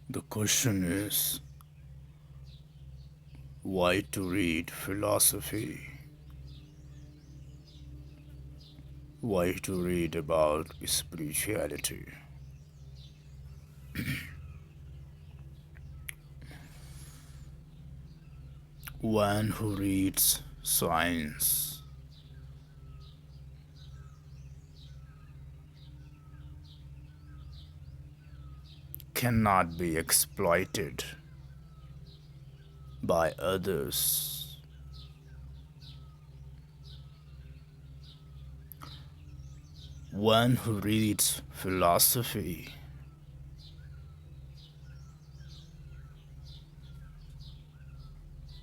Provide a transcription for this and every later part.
The question is, why to read philosophy? Why to read about spirituality? One who reads science cannot be exploited by others. One who reads philosophy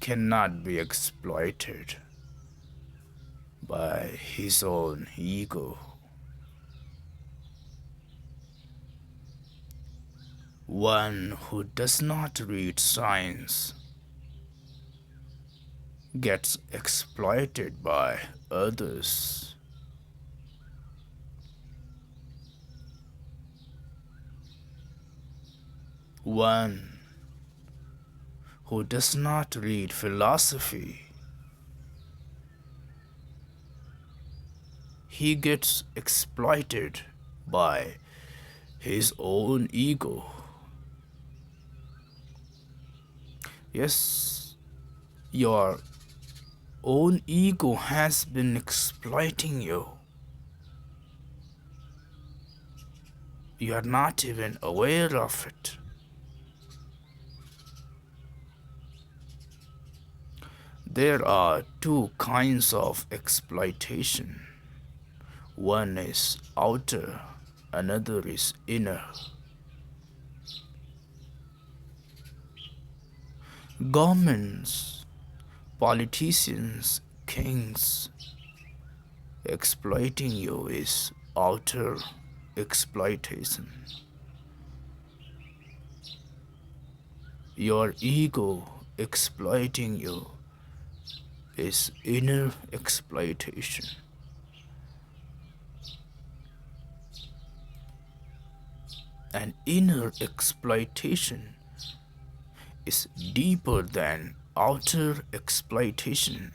cannot be exploited by his own ego. One who does not read science gets exploited by others. One who does not read philosophy, he gets exploited by his own ego. Yes, your own ego has been exploiting you. You are not even aware of it. There are two kinds of exploitation. One is outer, another is inner. Governments, politicians, kings exploiting you is outer exploitation. Your ego exploiting you is inner exploitation. And inner exploitation is deeper than outer exploitation.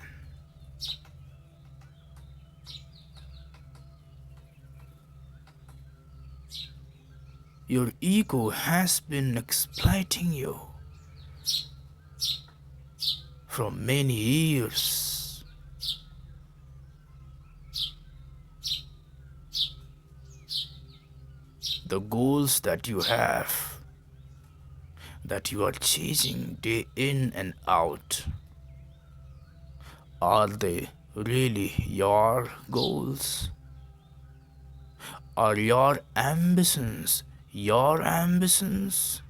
Your ego has been exploiting you for many years. The goals that you have, that you are chasing day in and out, are they really your goals? Are your ambitions your ambitions?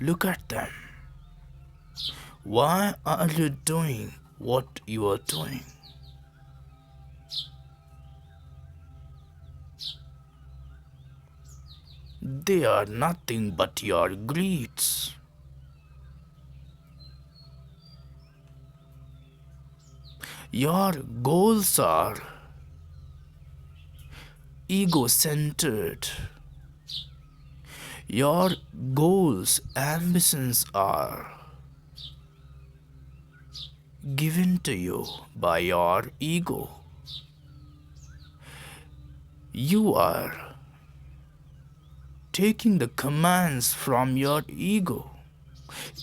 Look at them. Why are you doing what you are doing? They are nothing but your greeds. Your goals are ego-centered. Your goals, ambitions are given to you by your ego. You are taking the commands from your ego.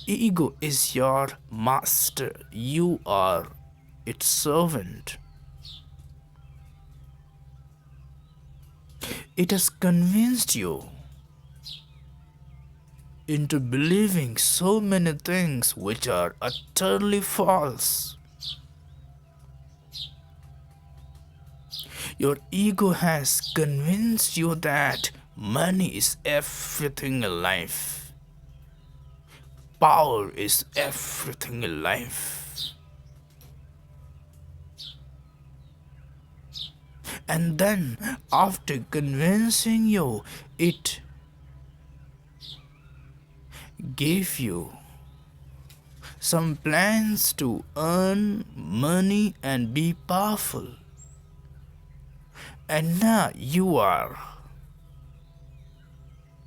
Ego is your master. You are its servant. It has convinced you into believing so many things which are utterly false. Your ego has convinced you that money is everything in life. Power is everything in life. And then, after convincing you, it gave you some plans to earn money and be powerful. And now you are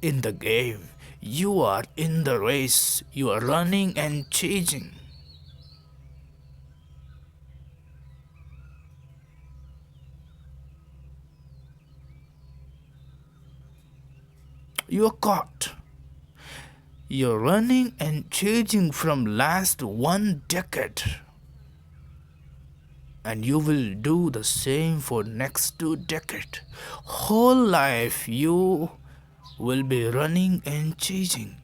in the game. You are in the race. You are running and chasing. You are caught. You're running and chasing from last 1 decade. And you will do the same for next 2 decades. Whole life you will be running and chasing.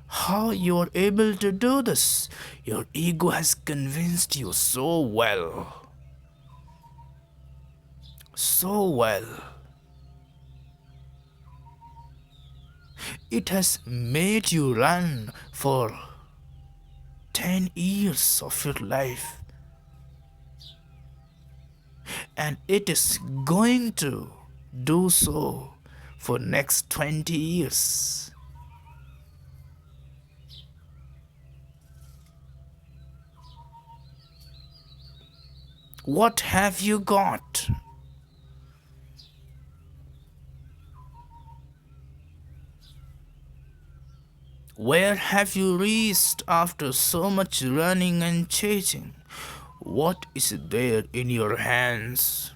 How you are able to do this? Your ego has convinced you so well. So well. It has made you run for 10 years of your life. And it is going to do so for next 20 years. What have you got? Where have you reached after so much running and chasing? What is there in your hands?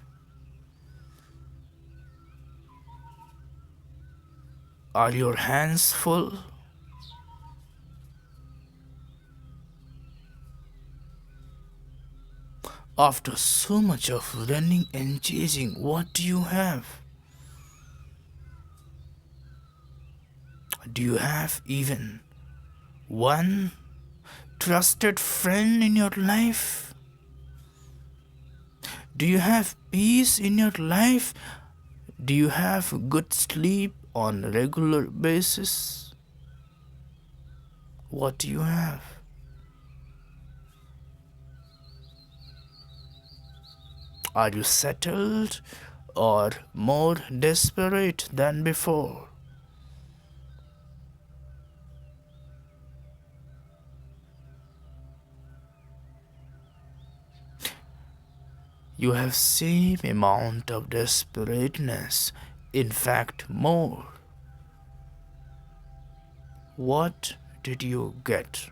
Are your hands full? After so much of running and chasing, what do you have? Do you have even one trusted friend in your life? Do you have peace in your life? Do you have good sleep on a regular basis? What do you have? Are you settled or more desperate than before? You have same amount of desperateness, in fact more. What did you get?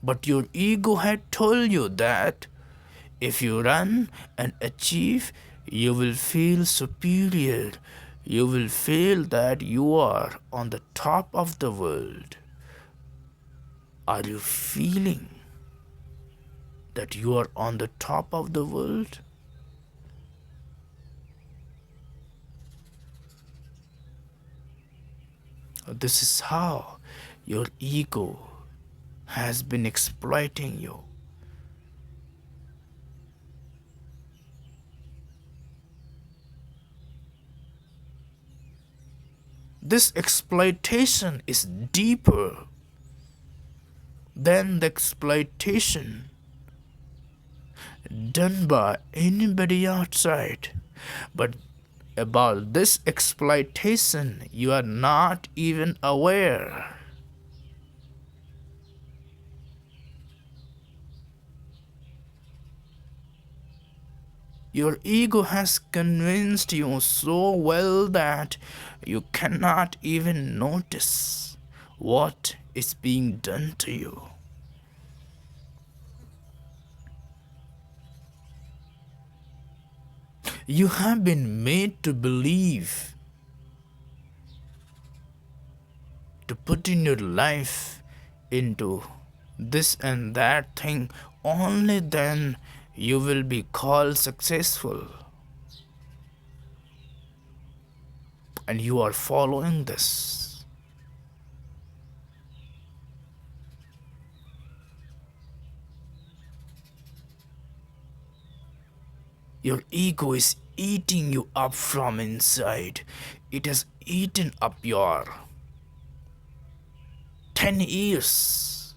But your ego had told you that if you run and achieve, you will feel superior. You will feel that you are on the top of the world. Are you feeling that you are on the top of the world? This is how your ego has been exploiting you. This exploitation is deeper than the exploitation done by anybody outside. But about this exploitation, you are not even aware. Your ego has convinced you so well that you cannot even notice what is being done to you. You have been made to believe, to put in your life into this and that thing, only then you will be called successful. And you are following this. Your ego is eating you up from inside. It has eaten up your 10 years,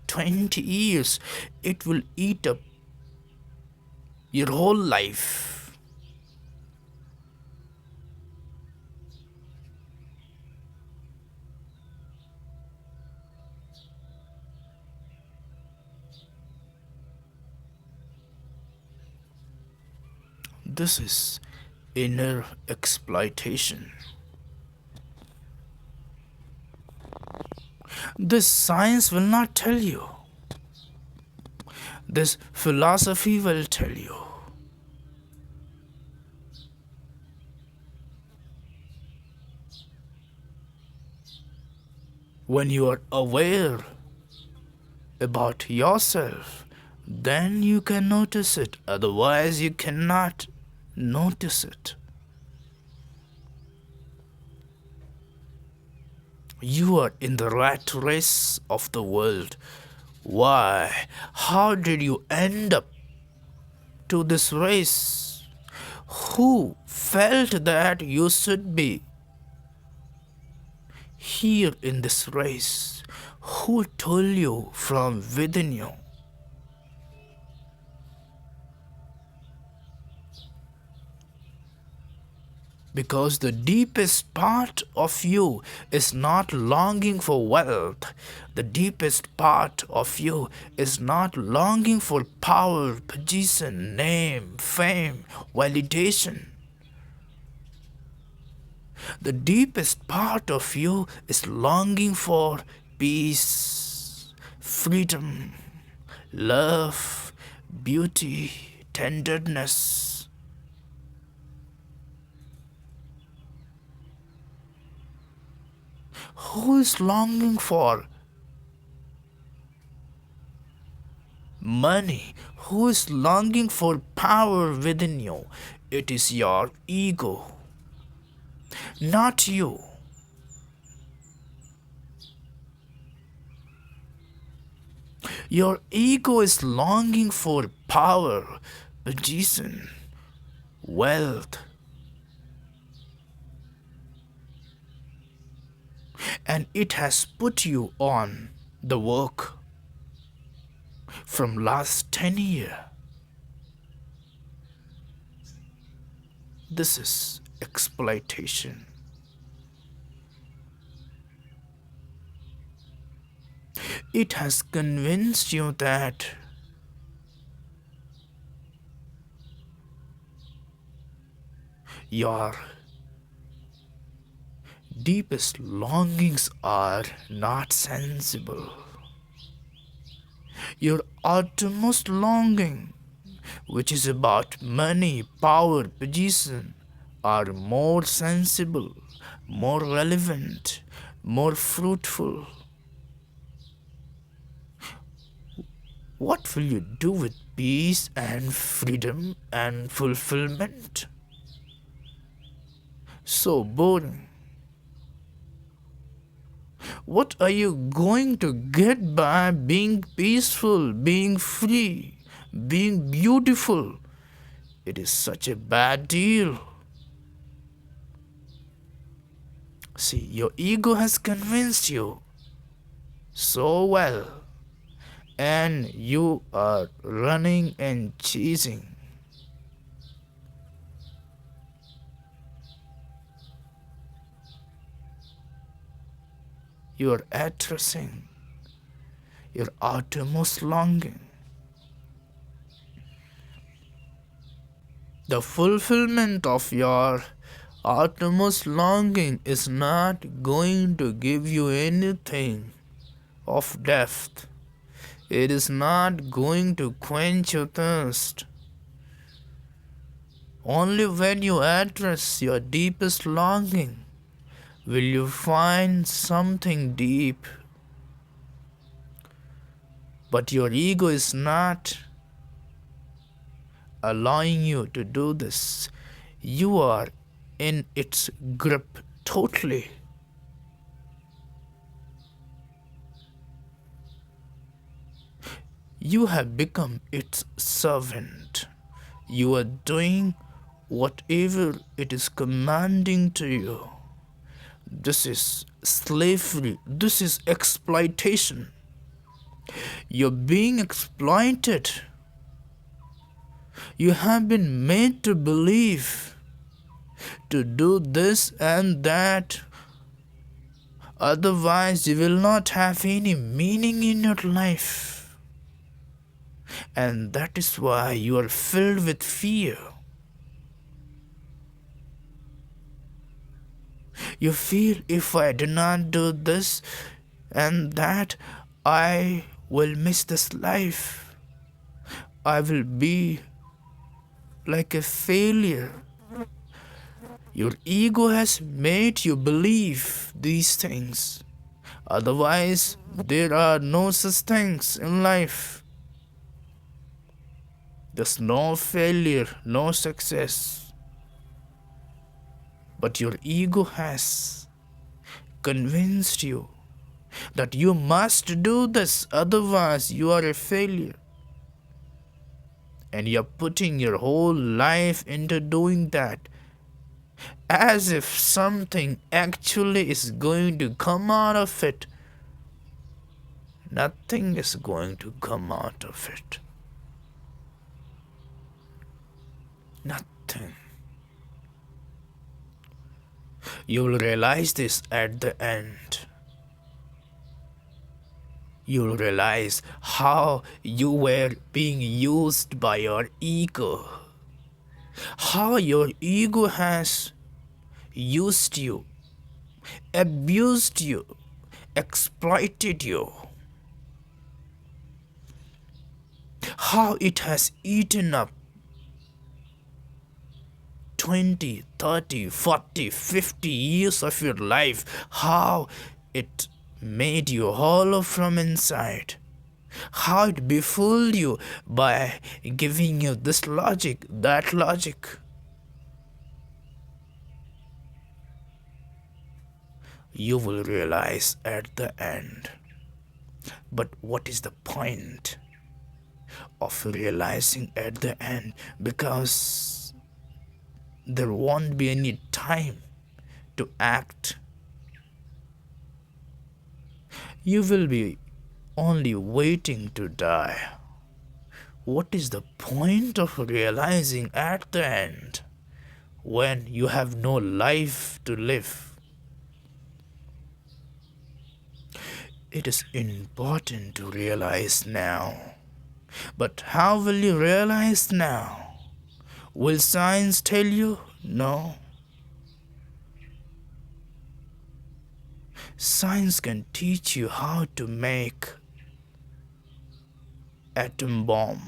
20 years. It will eat up your whole life. This is inner exploitation. This science will not tell you. This philosophy will tell you. When you are aware about yourself, then you can notice it. Otherwise, you cannot notice it. You are in the rat race of the world. Why? How did you end up to this race? Who felt that you should be here in this race? Who told you from within you? Because the deepest part of you is not longing for wealth. The deepest part of you is not longing for power, position, name, fame, validation. The deepest part of you is longing for peace, freedom, love, beauty, tenderness. Who is longing for money? Who is longing for power within you? It is your ego, not you. Your ego is longing for power, position, wealth. And it has put you on the work from last 10 years. This is exploitation. It has convinced you that your deepest longings are not sensible. Your uttermost longing, which is about money, power, position, are more sensible, more relevant, more fruitful. What will you do with peace and freedom and fulfillment? So boring. What are you going to get by being peaceful, being free, being beautiful? It is such a bad deal. See, your ego has convinced you so well, and you are running and chasing. You are addressing your outermost longing. The fulfillment of your outermost longing is not going to give you anything of depth. It is not going to quench your thirst. Only when you address your deepest longing will you find something deep. But your ego is not allowing you to do this. You are in its grip totally. You have become its servant. You are doing whatever it is commanding to you. This is slavery. This is exploitation. You're being exploited. You have been made to believe, to do this and that. Otherwise, you will not have any meaning in your life. And that is why you are filled with fear. You feel, if I do not do this and that, I will miss this life. I will be like a failure. Your ego has made you believe these things. Otherwise, there are no such things in life. There's no failure, no success. But your ego has convinced you that you must do this, otherwise you are a failure. And you're putting your whole life into doing that, as if something actually is going to come out of it. Nothing is going to come out of it. Nothing. You will realize this at the end. You'll realize how you were being used by your ego. How your ego has used you, abused you, exploited you. How it has eaten up 20, 30, 40, 50 years of your life. How it made you hollow from inside. How it befooled you by giving you this logic, that logic. You will realize at the end. But what is the point of realizing at the end? Because there won't be any time to act. You will be only waiting to die. What is the point of realizing at the end when you have no life to live? It is important to realize now. But how will you realize now? Will science tell you? No. Science can teach you how to make atom bomb.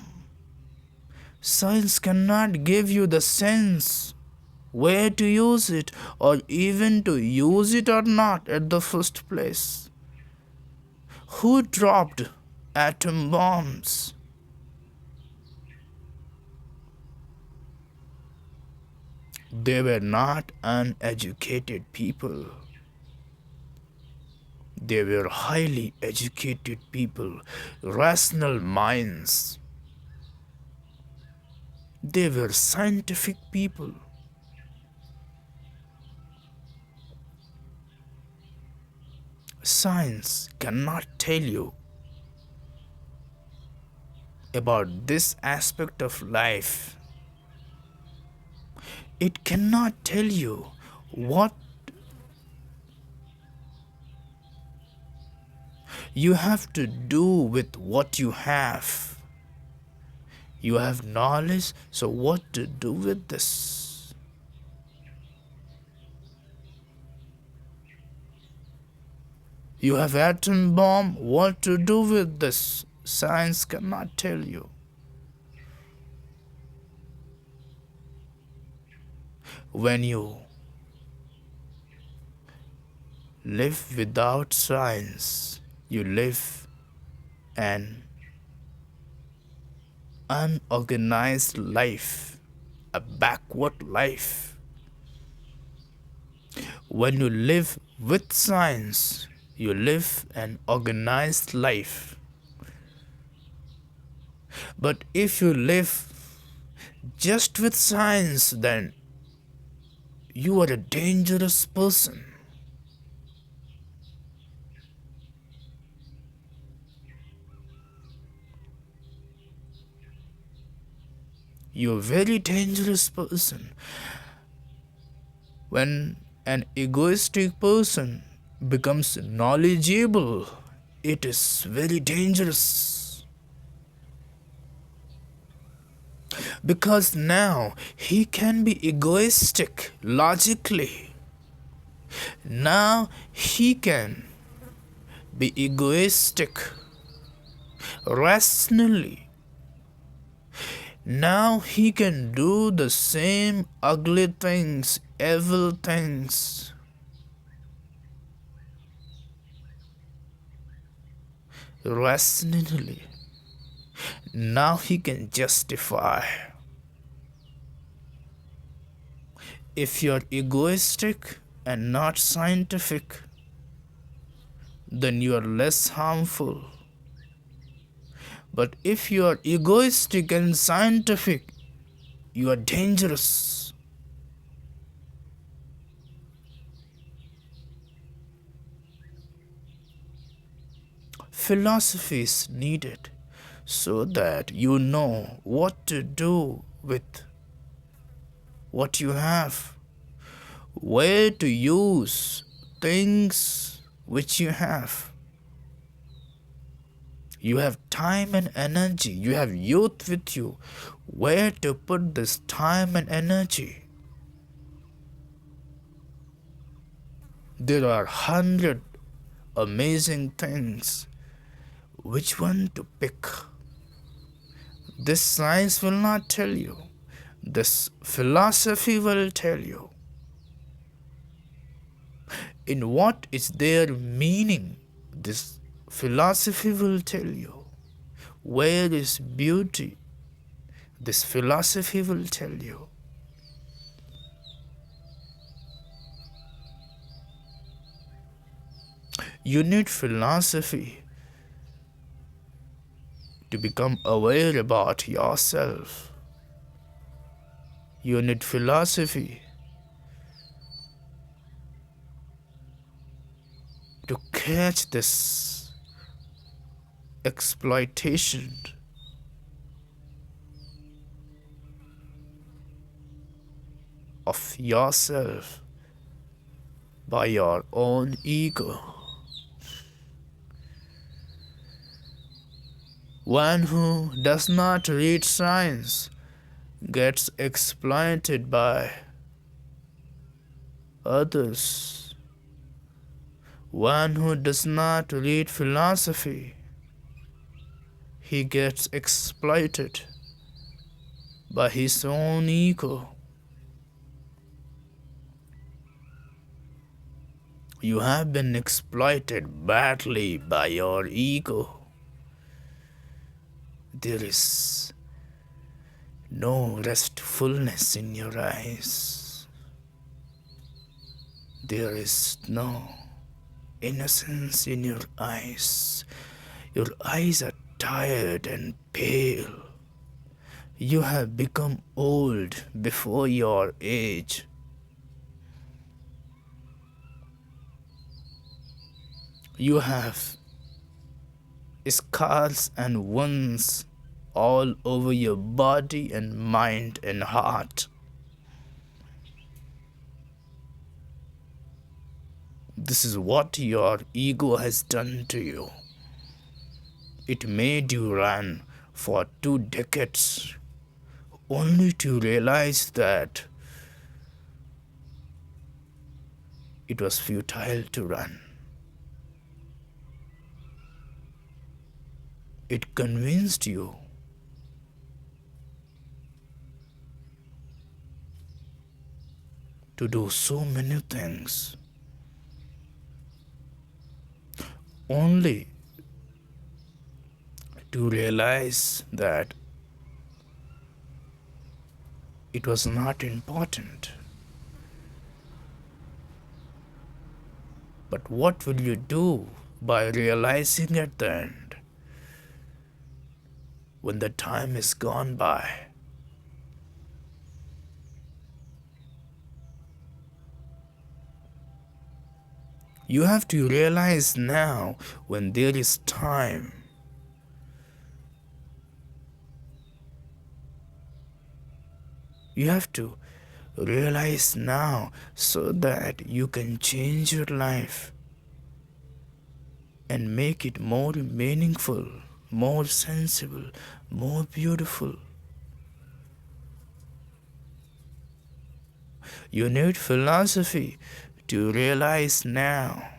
Science cannot give you the sense where to use it, or even to use it or not at the first place. Who dropped atom bombs? They were not uneducated people. They were highly educated people, rational minds. They were scientific people. Science cannot tell you about this aspect of life. It cannot tell you what you have to do with what you have. You have knowledge, so what to do with this? You have atom bomb, what to do with this? Science cannot tell you. When you live without science, you live an unorganized life, a backward life. When you live with science, you live an organized life. But if you live just with science, then you are a dangerous person. You're a very dangerous person. When an egoistic person becomes knowledgeable, it is very dangerous. Because now he can be egoistic logically. Now he can be egoistic rationally. Now he can do the same ugly things, evil things, rationally. Now he can justify. If you're egoistic and not scientific, then you are less harmful. But if you are egoistic and scientific, you are dangerous. Philosophy is needed so that you know what to do with what you have, where to use things which you have. You have time and energy, you have youth with you. Where to put this time and energy? There are 100 amazing things. Which one to pick? This science will not tell you. This philosophy will tell you. In what is their meaning? This philosophy will tell you. Where is beauty? This philosophy will tell you. You need philosophy to become aware about yourself. You need philosophy to catch this exploitation of yourself by your own ego. One who does not read science gets exploited by others. One who does not read philosophy, he gets exploited by his own ego. You have been exploited badly by your ego. There is no restfulness in your eyes. There is no innocence in your eyes. Your eyes are tired and pale. You have become old before your age. You have scars and wounds all over your body and mind and heart. This is what your ego has done to you. It made you run for 2 decades only to realize that it was futile to run. It convinced you to do so many things only to realize that it was not important. But what will you do by realizing at the end? When the time is gone by, you have to realize now when there is time. You have to realize now so that you can change your life and make it more meaningful, more sensible, more beautiful. You need philosophy to realize now.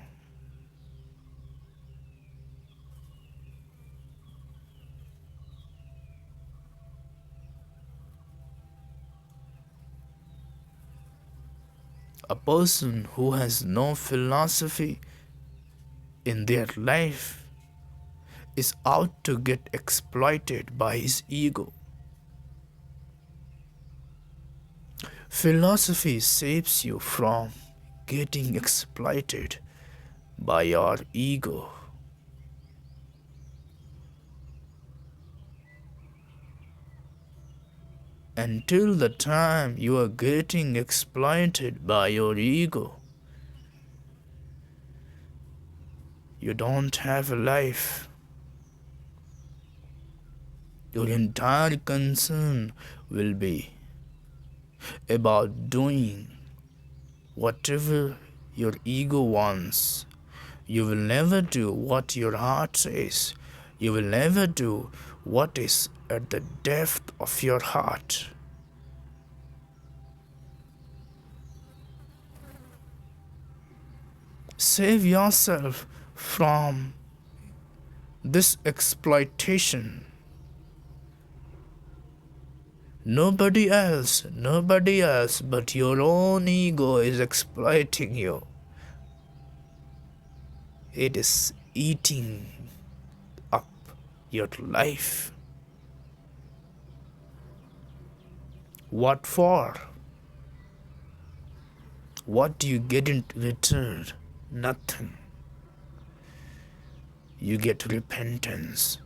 A person who has no philosophy in their life is out to get exploited by his ego. Philosophy saves you from getting exploited by your ego. Until the time you are getting exploited by your ego, you don't have a life. Your entire concern will be about doing whatever your ego wants. You will never do what your heart says. You will never do what is at the depth of your heart. Save yourself from this exploitation. Nobody else but your own ego is exploiting you. It is eating up your life. What for? What do you get in return? Nothing. You get repentance.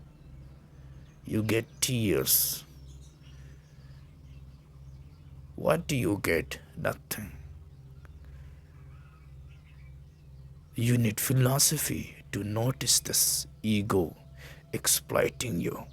You get tears. What do you get? Nothing. You need philosophy to notice this ego exploiting you.